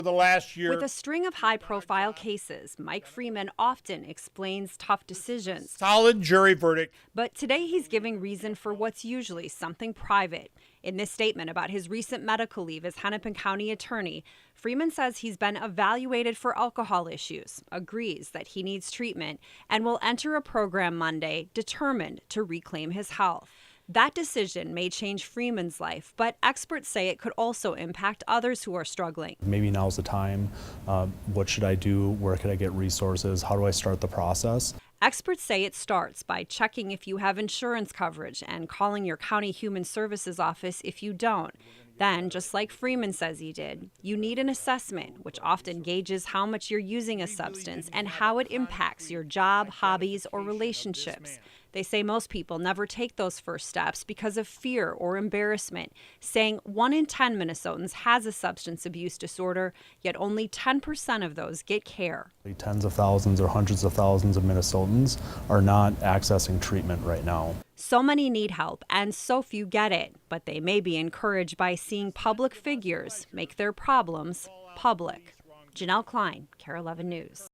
The last year. With a string of high-profile cases, Mike Freeman often explains tough decisions. Solid jury verdict. But today he's giving reason for what's usually something private. In this statement about his recent medical leave as Hennepin County attorney, Freeman says he's been evaluated for alcohol issues, agrees that he needs treatment, and will enter a program Monday determined to reclaim his health. That decision may change Freeman's life, but experts say it could also impact others who are struggling. Maybe now's the time. What should I do? Where could I get resources? How do I start the process? Experts say it starts by checking if you have insurance coverage and calling your county human services office if you don't. Then, just like Freeman says he did, you need an assessment, which often gauges how much you're using a substance and how it impacts your job, hobbies, or relationships. They say most people never take those first steps because of fear or embarrassment, saying 1 in 10 Minnesotans has a substance abuse disorder, yet only 10% of those get care. Tens of thousands or hundreds of thousands of Minnesotans are not accessing treatment right now. So many need help and so few get it, but they may be encouraged by seeing public figures make their problems public. Janelle Klein, KARE 11 News.